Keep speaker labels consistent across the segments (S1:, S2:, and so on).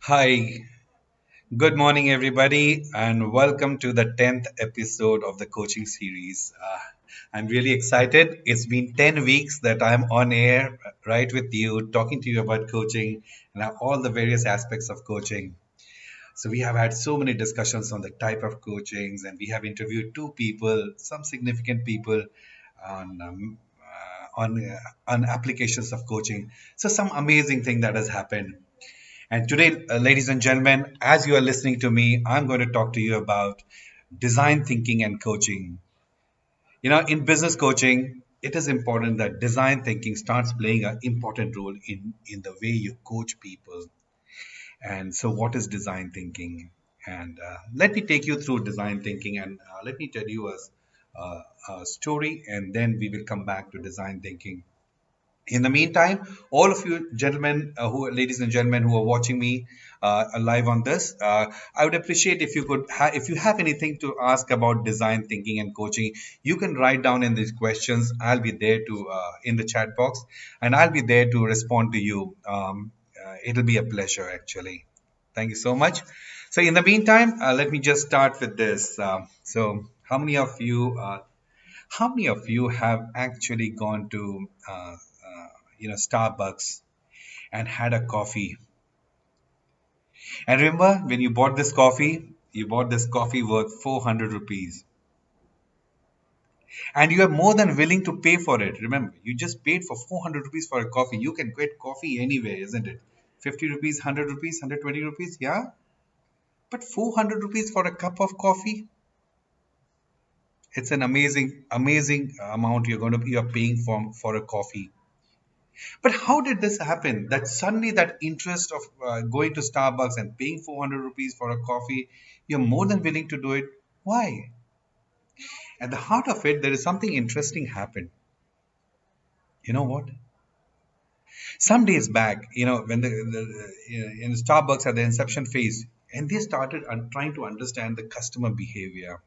S1: Hi, good morning, everybody, and welcome to the 10th episode of the coaching series. I'm really excited. It's been 10 weeks that I'm on air right with you, talking to you about coaching and all the various aspects of coaching. So, we have had so many discussions on the type of coachings, and we have interviewed two people, some significant people on. On applications of coaching. So, some amazing thing that has happened. And today, ladies and gentlemen, as you are listening to me, I'm going to talk to you about design thinking and coaching. In business coaching, it is important that design thinking starts playing an important role in the way you coach people. And so, what is design thinking? And let me take you through design thinking and let me tell you a story, and then we will come back to design thinking. In the meantime, all of you gentlemen, ladies and gentlemen who are watching me live on this, I would appreciate if you if you have anything to ask about design thinking and coaching, you can write down in these questions. I'll be there to in the chat box, and I'll be there to respond to you. It'll be a pleasure, actually. Thank you so much. So, in the meantime, let me just start with this. How many of you have actually gone to Starbucks and had a coffee? And remember, when you bought this coffee worth 400 rupees, and you are more than willing to pay for it. Remember, you just paid for 400 rupees for a coffee. You can get coffee anywhere, isn't it? 50 rupees, 100 rupees, 120 rupees, yeah. But 400 rupees for a cup of coffee, it's an amazing amount you're paying for a coffee. But how did this happen? That suddenly that interest of going to Starbucks and paying 400 rupees for a coffee, you're more than willing to do it. Why? At the heart of it, there is something interesting happened. You know what? Some days back, when in Starbucks at the inception phase, and they started trying to understand the customer behavior.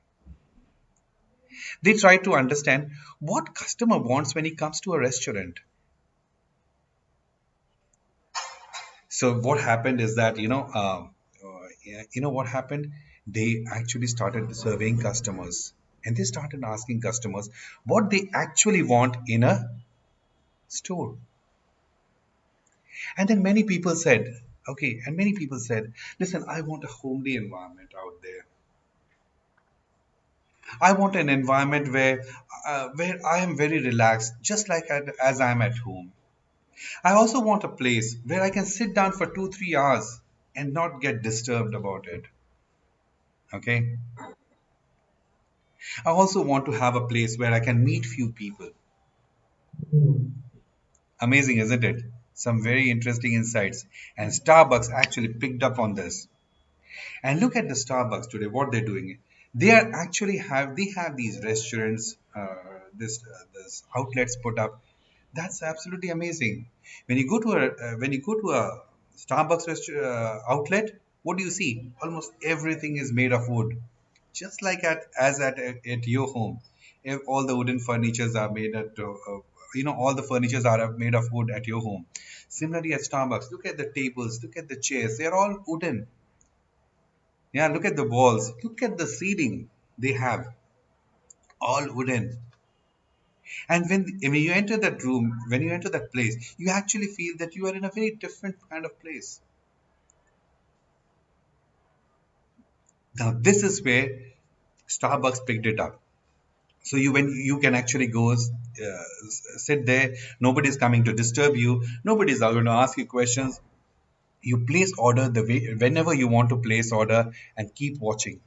S1: They tried to understand what customer wants when he comes to a restaurant. So what happened is that what happened? They actually started surveying customers, and they started asking customers what they actually want in a store. And then many people said, okay, and many people said, listen, I want a homely environment out there. I want an environment where I am very relaxed, just like as I am at home. I also want a place where I can sit down for 2 3 hours and not get disturbed about it. Okay. I also want to have a place where I can meet few people. Amazing, isn't it? Some very interesting insights. And Starbucks actually picked up on this. And look at the Starbucks today, what they're doing. They have these restaurants, this outlets put up. That's absolutely amazing. When you go to a Starbucks outlet, what do you see? Almost everything is made of wood, just like at your home. If all the wooden furnitures are made all the furnitures are made of wood at your home. Similarly, at Starbucks, look at the tables, look at the chairs. They're all wooden. Yeah, look at the walls, look at the ceiling. They have all wooden. And when you enter that room, when you enter that place, you actually feel that you are in a very different kind of place. Now, this is where Starbucks picked it up. So when you can actually sit there, nobody's coming to disturb you, nobody's going to ask you questions. You place order the way whenever you want to place order and keep watching.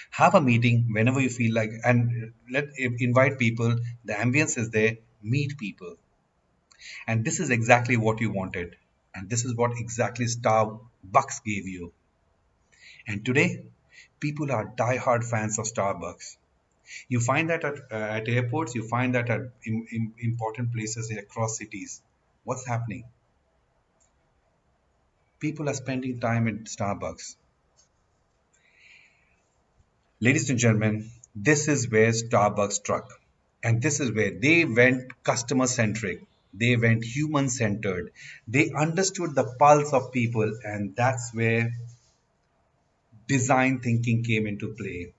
S1: Have a meeting whenever you feel like, and invite people. The ambience is there. Meet people. And this is exactly what you wanted. And this is what exactly Starbucks gave you. And today, people are die-hard fans of Starbucks. You find that at airports, you find that at important places across cities. What's happening? People are spending time in Starbucks. Ladies and gentlemen, this is where Starbucks struck. And this is where they went customer centric. They went human centered. They understood the pulse of people, and that's where design thinking came into play.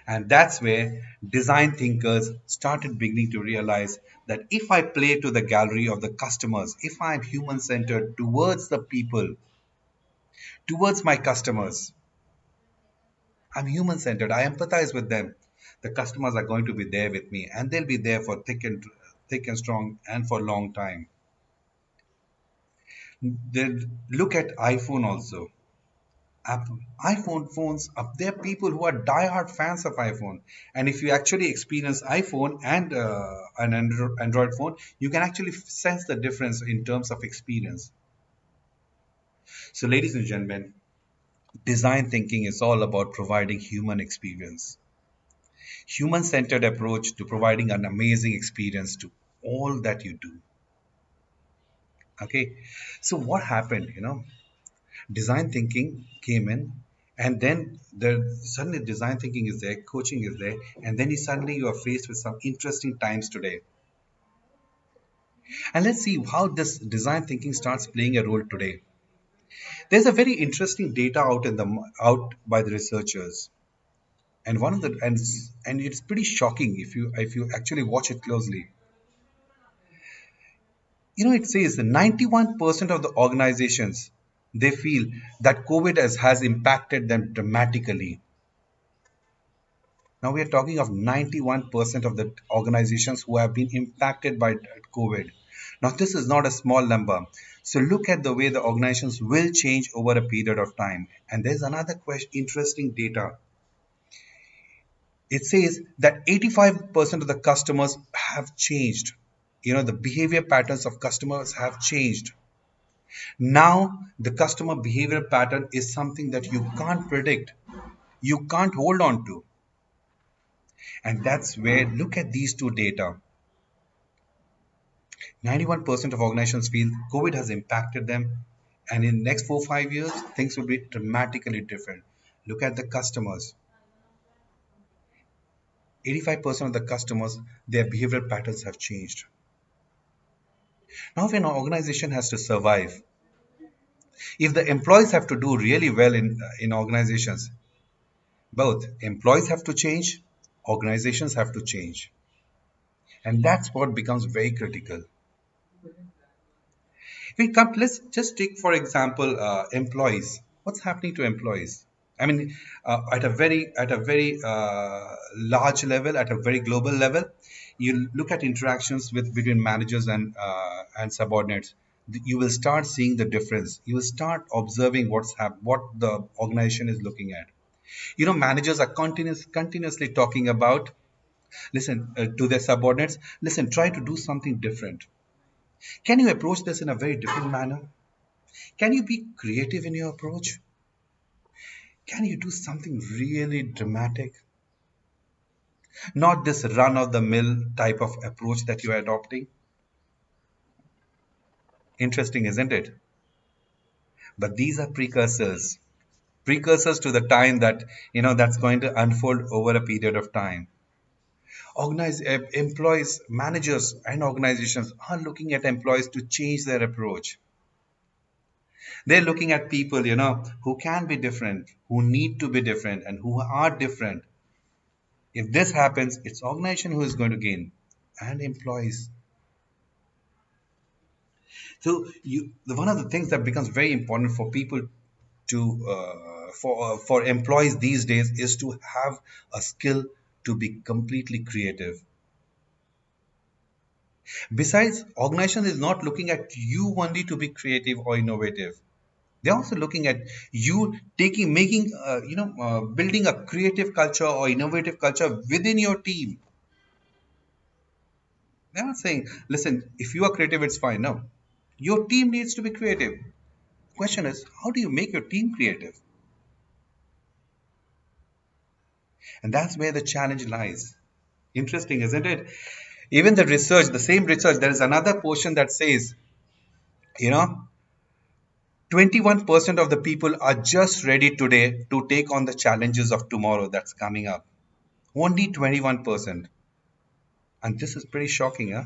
S1: And that's where design thinkers started beginning to realize that if I play to the gallery of the customers, if I'm human centered towards the people, towards my customers, I'm human centered, I empathize with them. The customers are going to be there with me and they'll be there for thick and strong and for a long time. Then look at iPhone also. iPhone phones, there are people who are die-hard fans of iPhone. And if you actually experience iPhone and an Android phone, you can actually sense the difference in terms of experience. So, ladies and gentlemen, design thinking is all about providing human experience, human-centered approach to providing an amazing experience to all that you do. Okay, so what happened? Design thinking came in, and then suddenly design thinking is there, coaching is there, and then suddenly you are faced with some interesting times today. And let's see how this design thinking starts playing a role today. There's a very interesting data out by the researchers, and one of the and it's pretty shocking if you actually watch it closely. It says that 91% of the organizations, they feel that COVID has impacted them dramatically. Now we are talking of 91% of the organizations who have been impacted by COVID. Now this is not a small number. So look at the way the organizations will change over a period of time. And there's another interesting data. It says that 85% of the customers have changed. The behavior patterns of customers have changed. Now the customer behavior pattern is something that you can't predict. You can't hold on to. And that's where, look at these two data. 91% of organizations feel COVID has impacted them, and in the next 4 5 years, things will be dramatically different. Look at the customers. 85% of the customers, their behavioral patterns have changed. Now, if an organization has to survive, if the employees have to do really well in organizations, both employees have to change, organizations have to change. And that's what becomes very critical. Let's just take, for example, employees. What's happening to employees? I mean, at a very large level, at a very global level, you look at interactions between managers and subordinates. You will start seeing the difference. You will start observing what the organization is looking at. Managers are continuously talking about, listen, to their subordinates. Listen, try to do something different. Can you approach this in a very different manner? Can you be creative in your approach? Can you do something really dramatic? Not this run of the mill type of approach that you are adopting. Interesting, isn't it? But these are precursors to the time that's going to unfold over a period of time. Employees, managers, and organizations are looking at employees to change their approach. They're looking at people, who can be different, who need to be different, and who are different. If this happens, it's organization who is going to gain, and employees. So one of the things that becomes very important for people for employees these days is to have a skill to be completely creative. Besides, organization is not looking at you only to be creative or innovative. They're also looking at you building a creative culture or innovative culture within your team. They're not saying, listen, if you are creative, it's fine. No, your team needs to be creative. Question is, how do you make your team creative? And that's where the challenge lies. Interesting, isn't it? Even the same research, there is another portion that says, you know, 21% of the people are just ready today to take on the challenges of tomorrow that's coming up. Only 21%. And this is pretty shocking, huh?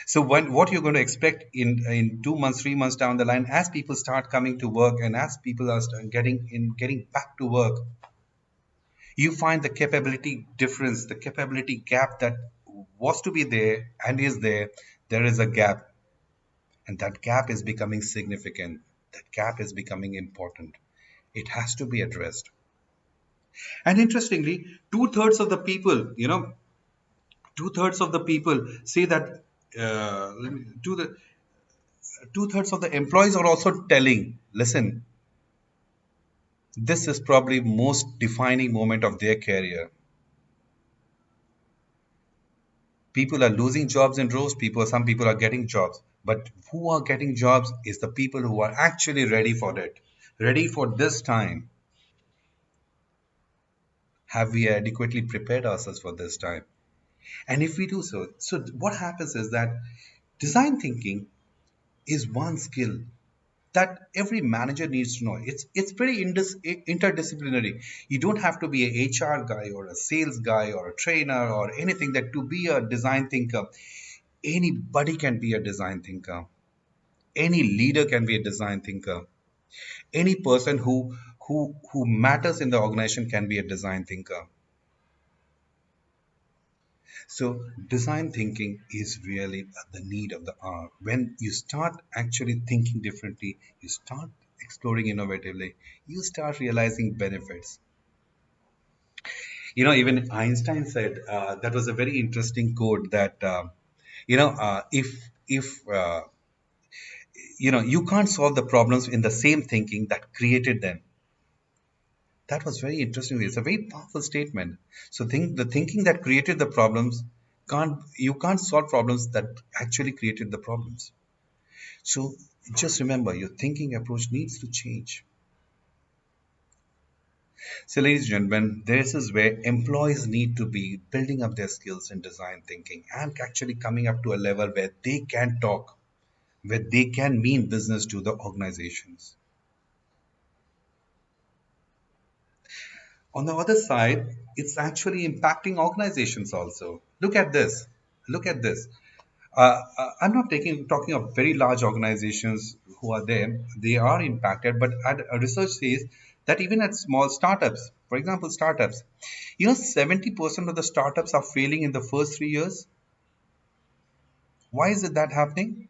S1: So what you're going to expect in 2 months, 3 months down the line, as people start coming to work and as people are getting back to work, you find the capability difference, the capability gap that was to be there and is there. There is a gap, and that gap is becoming significant. That gap is becoming important. It has to be addressed. And interestingly, two-thirds of the people, two-thirds of the people say that to the two-thirds of the employees are also telling, listen, this is probably most defining moment of their career. People are losing jobs in rows. Some people are getting jobs, but who are getting jobs is the people who are actually ready for it, ready for this time. Have we adequately prepared ourselves for this time? And if we do so what happens is that design thinking is one skill that every manager needs to know. It's pretty interdisciplinary. You don't have to be a HR guy or a sales guy or a trainer or anything that to be a design thinker. Anybody can be a design thinker. Any leader can be a design thinker. Any person who matters in the organization can be a design thinker. So design thinking is really the need of the hour. When you start actually thinking differently, you start exploring innovatively, you start realizing benefits. Even Einstein said that was a very interesting quote that if you can't solve the problems in the same thinking that created them. That was very interesting. It's a very powerful statement. So think the thinking that created the problems can't solve problems that actually created the problems. So just remember your thinking approach needs to change. So ladies and gentlemen, this is where employees need to be building up their skills in design thinking and actually coming up to a level where they can talk, where they can mean business to the organizations. On the other side, it's actually impacting organizations also. Look at this. Look at this. I'm not talking of very large organizations who are there. They are impacted, but research says that even at small startups, for example, startups, 70% of the startups are failing in the first 3 years. Why is it that happening?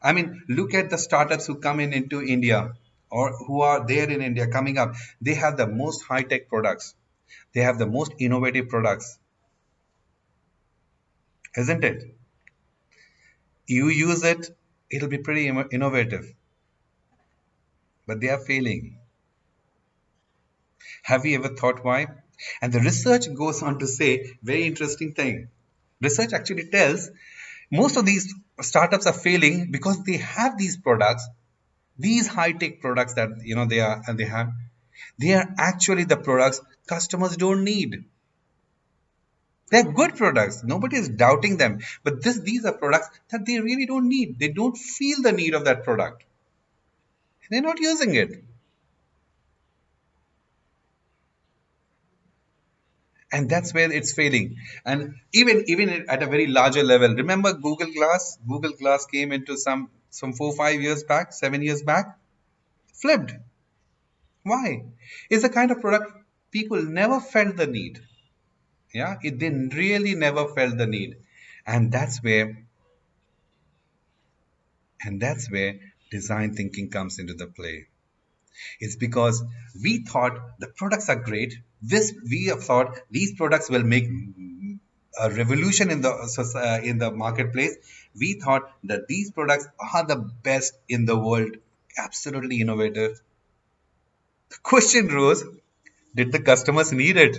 S1: I mean, look at the startups who come in into India or who are there in India coming up. They have the most high tech products. They have the most innovative products, isn't it? You use it, it'll be pretty innovative, but they are failing. Have you ever thought why? And the research goes on to say very interesting thing. Research actually tells most of these startups are failing because they have these products, these high-tech products that they are actually the products customers don't need. They're good products. Nobody is doubting them. But these are products that they really don't need. They don't feel the need of that product. They're not using it. And that's where it's failing. And even at a very larger level, remember Google Glass came into some 4 5 years back, 7 years back, flipped. Why? It's the kind of product people never felt the need. Yeah, they really never felt the need. And that's where and that's where design thinking comes into the play. It's because we thought the products are great. We have thought these products will make a revolution in the marketplace. We thought that these products are the best in the world, absolutely innovative. The question rose: did the customers need it?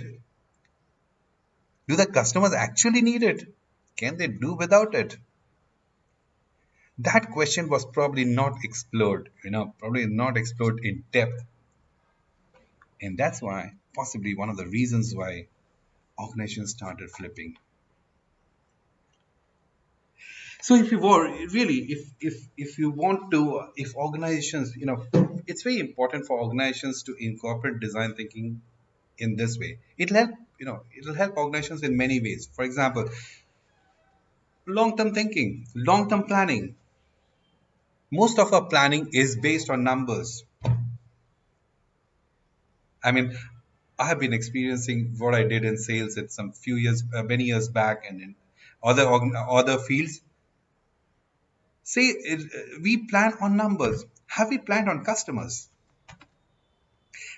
S1: Do the customers actually need it? Can they do without it? That question was probably not explored. Probably not explored in depth, and that's why possibly one of the reasons why organizations started flipping. So if you were really, if you want to, if organizations, it's very important for organizations to incorporate design thinking in this way. It'll help organizations in many ways. For example, Long term thinking, long term planning. Most of our planning is based on numbers. I mean, I have been experiencing what I did in sales at some few years, many years back, and in other fields. Say we plan on numbers. Have we planned on customers?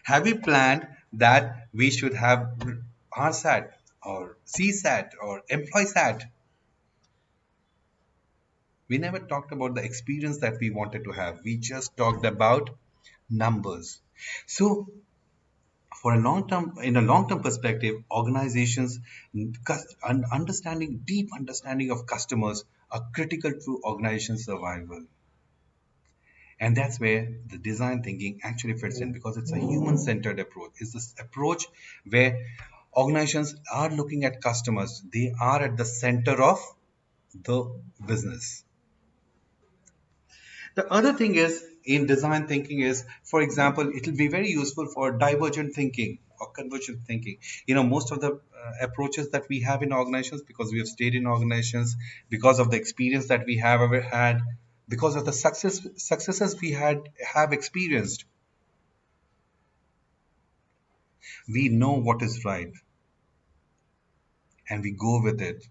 S1: Have we planned that we should have RSAT or CSAT or employee SAT? We never talked about the experience that we wanted to have. We just talked about numbers. So for a long term perspective, organizations understanding deep understanding of customers are critical to organization survival. And that's where the design thinking actually fits in because it's a human centered approach. It's this approach where organizations are looking at customers, they are at the center of the business. The other thing is in design thinking is, for example, it will be very useful for divergent thinking or convergent thinking. Most of the approaches that we have in organizations, because we have stayed in organizations, because of the experience that we have ever had, because of the successes we have experienced, we know what is right and we go with it.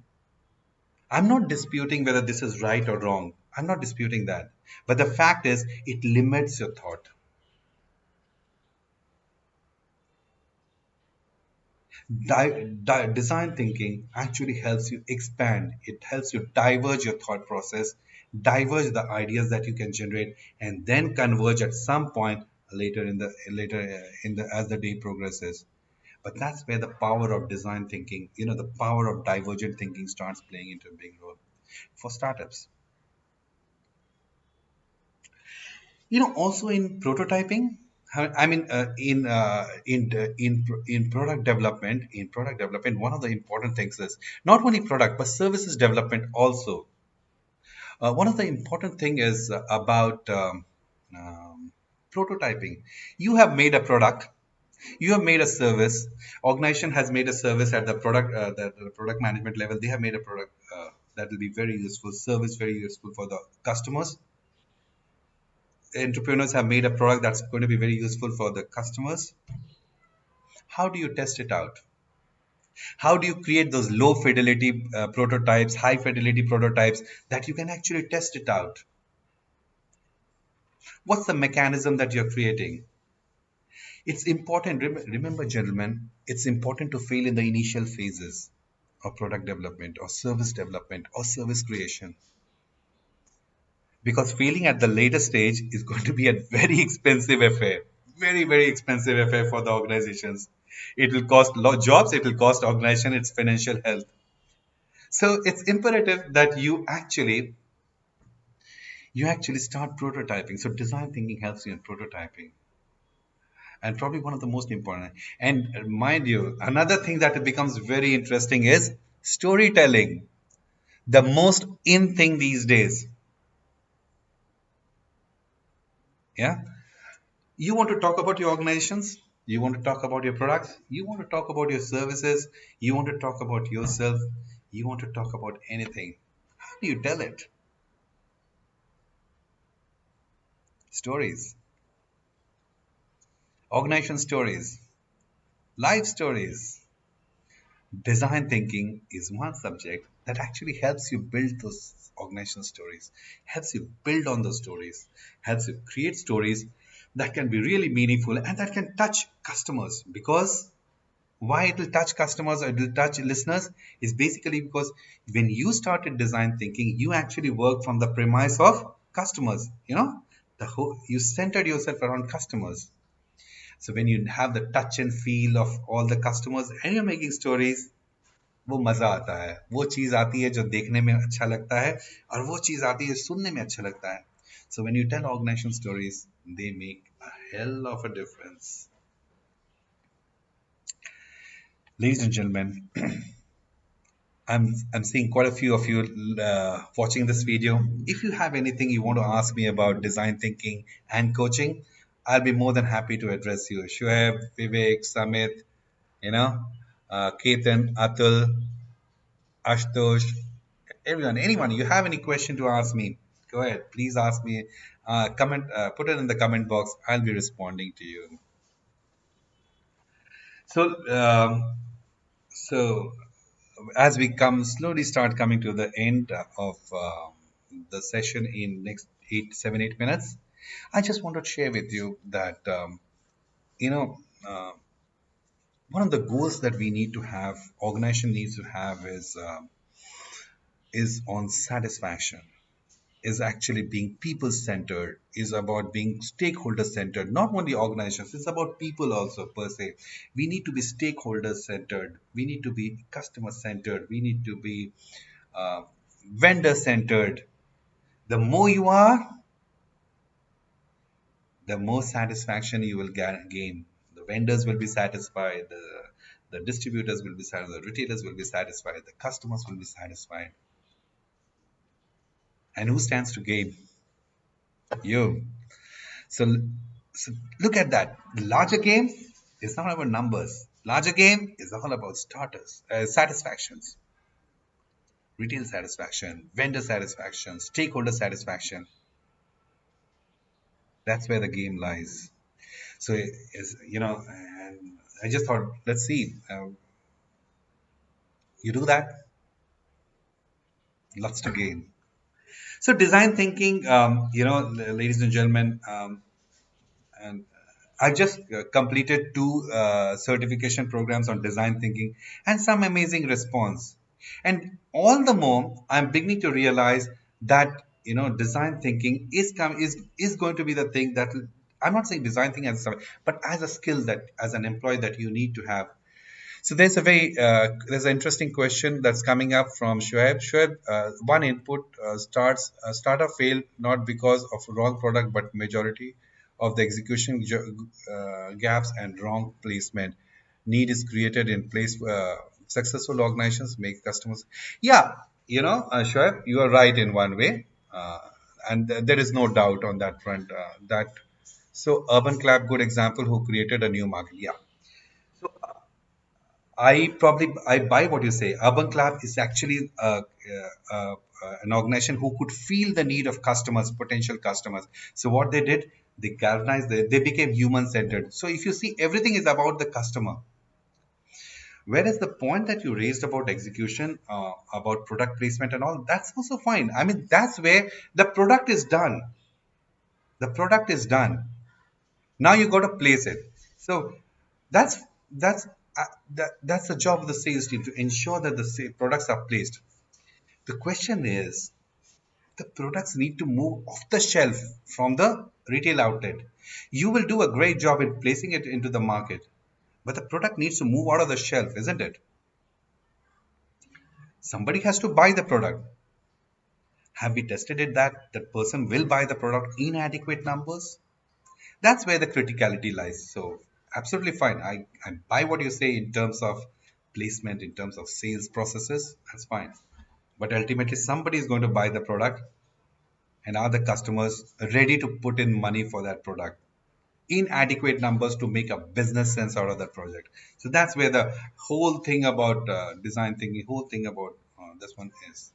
S1: I'm not disputing whether this is right or wrong. I'm not disputing that. But the fact is, it limits your thought. Design thinking actually helps you expand. It helps you diverge your thought process, diverge the ideas that you can generate, and then converge at some point later in the as the day progresses. But that's where the power of design thinking, the power of divergent thinking starts playing into a big role for startups. Also in prototyping, I mean, in product development, one of the important things is not only product but services development also. One of the important thing is about prototyping. You have made a product, you have made a service. Organization has made a service at the product management level. They have made a product that will be very useful, service very useful for the customers. Entrepreneurs have made a product that's going to be very useful for the customers. How do you test it out? How do you create those low fidelity prototypes, high fidelity prototypes that you can actually test it out? What's the mechanism that you're creating? It's important, remember, gentlemen, it's important to fail in the initial phases of product development or service creation, because failing at the later stage is going to be a very expensive affair, very very expensive affair for the organizations. It will cost jobs, it will cost organization its financial health. So it's imperative that you actually start prototyping. So design thinking helps you in prototyping, and probably one of the most important. And mind you, another thing that becomes very interesting is storytelling, the most in thing these days. Yeah, you want to talk about your organizations, you want to talk about your products, you want to talk about your services, you want to talk about yourself, you want to talk about anything. How do you tell it? Stories, organization stories, life stories. Design thinking is one subject that actually helps you build those organization stories, helps you build on those stories, helps you create stories that can be really meaningful and that can touch customers. Because why it will touch customers or it will touch listeners is basically because when you started design thinking, you actually work from the premise of customers. The whole you centered yourself around customers. So when you have the touch and feel of all the customers and you're making stories, वो मजा आता है, वो चीज आती है जो देखने में अच्छा लगता है और वो चीज आती है सुनने में अच्छा लगता है. So when you tell organization stories, they make a hell of a difference. Ladies and gentlemen, I'm seeing quite a few of you watching this video. If you have anything you want to ask me about design thinking and coaching, I'll be more than happy to address you. Shoaib, Vivek, Samit, Ketan, Atul, Ashutosh, everyone, anyone, you have any question to ask me, go ahead. Please ask me. Comment, put it in the comment box. I'll be responding to you. So, so as we come slowly start coming to the end of the session in next 8 7 8 minutes, I just want to share with you that you know one of the goals that we need to have, organization needs to have, is on satisfaction, is actually being people centered, is about being stakeholder centered. Not only organizations, it's about people also per se. We need to be stakeholder centered, we need to be customer centered, we need to be uh, vendor centered. The more you are, the more satisfaction you will gain. The vendors will be satisfied, the distributors will be satisfied, the retailers will be satisfied, the customers will be satisfied. And who stands to gain? You. So, so look at that. The larger game is not about numbers. Larger game is all about starters, satisfactions, retail satisfaction, vendor satisfaction, stakeholder satisfaction. That's where the game lies. So, is and I just thought, let's see, you do that, lots to gain. So, design thinking, ladies and gentlemen, and I just completed two certification programs on design thinking and some amazing response. And all the more, I'm beginning to realize that design thinking is going to be the thing that I'm not saying design thinking as a but as a skill that as an employee that you need to have. So there's an interesting question that's coming up from Shoaib. Shoaib, one input startup failed not because of wrong product, but majority of the execution gaps and wrong placement. Need is created in place. Successful organizations make customers. Yeah, Shoaib, you are right in one way, and there is no doubt on that front. That so Urban Clap, good example, who created a new market. Yeah. So I buy what you say. Urban Clap is actually an organization who could feel the need of customers, potential customers. So what they did, they galvanized. They became human centered. So if you see, everything is about the customer. Whereas the point that you raised about execution, about product placement and all, that's also fine. I mean, that's where the product is done. The product is done. Now you got to place it. So that's that's that's the job of the sales team to ensure that the products are placed. The question is, the products need to move off the shelf from the retail outlet. You will do a great job in placing it into the market, but the product needs to move out of the shelf, isn't it? Somebody has to buy the product. Have we tested it that that person will buy the product in adequate numbers? That's where the criticality lies. So absolutely fine. I buy what you say in terms of placement, in terms of sales processes. That's fine. But ultimately, somebody is going to buy the product, and are the customers ready to put in money for that product in adequate numbers to make a business sense out of that project? So that's where the whole thing about design thinking, whole thing about this one is.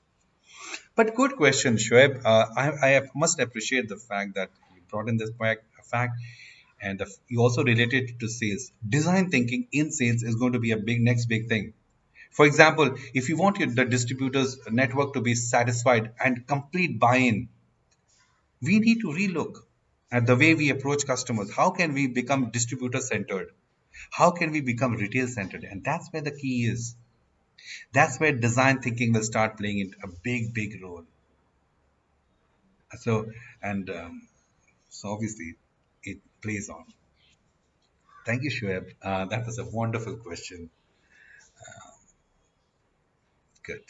S1: But good question, Shoaib. Must appreciate the fact that you brought in this fact, and you also related it to sales. Design thinking in sales is going to be a big next big thing. For example, if you want the distributors network to be satisfied and complete buy-in, we need to relook at the way we approach customers. How can we become distributor centered? How can we become retail centered? And that's where the key is. That's where design thinking will start playing a big role. So, and so obviously, it plays on. Thank you, Shoaib. That was a wonderful question. Good.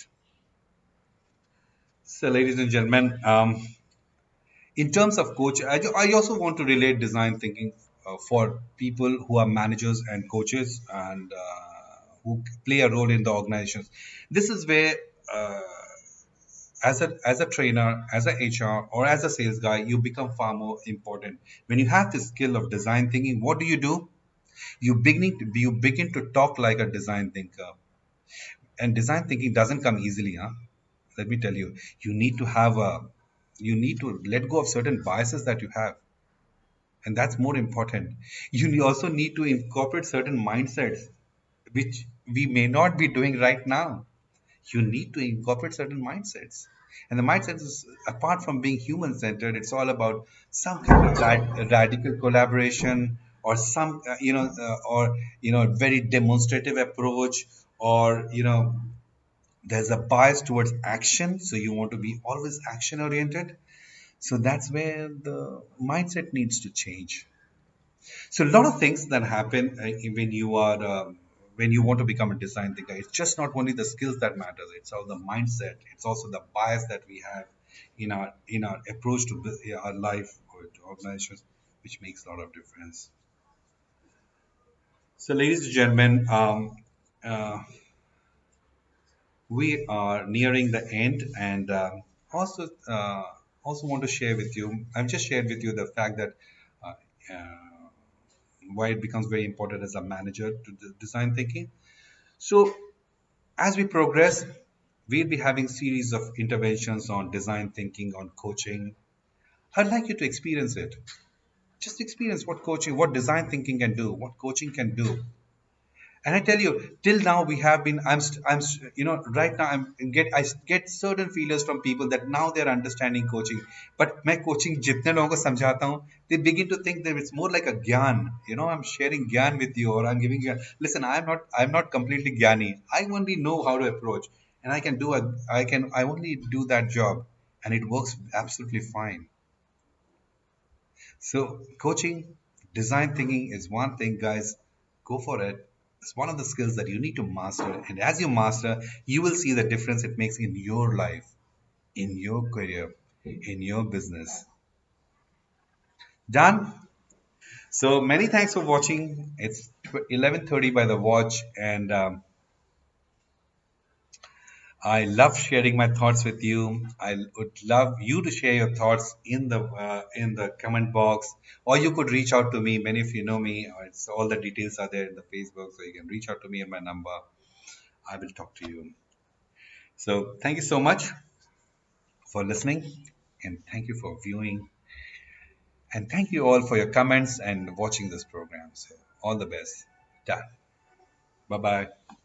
S1: So, ladies and gentlemen, in terms of coach, I also want to relate design thinking for people who are managers and coaches and who play a role in the organizations. This is where, as a trainer, as a HR, or as a sales guy, you become far more important. When you have the skill of design thinking, what do? You begin to talk like a design thinker, and design thinking doesn't come easily, huh? let me tell you, you need to have a you need to let go of certain biases that you have, and that's more important. You also need to incorporate certain mindsets which we may not be doing right now. You need to incorporate certain mindsets, and the mindset is, apart from being human centered, it's all about some kind of radical collaboration, or some or very demonstrative approach, or there's a bias towards action, so you want to be always action oriented. So that's where the mindset needs to change. So a lot of things that happen when you are when you want to become a design thinker. It's just not only the skills that matters. It's all the mindset. It's also the bias that we have in our approach to our life or to organizations, which makes a lot of difference. So, ladies and gentlemen, uh, we are nearing the end, and also also want to share with you. I've just shared with you the fact that. Uh, uh, why it becomes very important as a manager to design thinking. So as we progress, we'll be having series of interventions on design thinking, on coaching. I'd like you to experience it. Just experience what coaching, what design thinking can do, what coaching can do. And I tell you, till now we have been. Right now I get certain feelers from people that now they're understanding coaching. But मैं coaching जितने लोगों को समझाता हूँ, they begin to think that it's more like a gyan. I'm sharing gyan with you, or I'm giving you. Listen, I'm not completely gyani. I only know how to approach, and I only do that job, and it works absolutely fine. So, coaching, design thinking is one thing, guys. Go for it. It's one of the skills that you need to master. And as you master, you will see the difference it makes in your life, in your career, in your business. Done? So, many thanks for watching. It's 11:30 by the watch, and I love sharing my thoughts with you. I would love you to share your thoughts in the comment box, or you could reach out to me. Many of you know me. It's all the details are there in the Facebook, so you can reach out to me on my number. I will talk to you. So thank you so much for listening, and thank you for viewing, and thank you all for your comments and watching this program. So all the best. Done. Bye bye.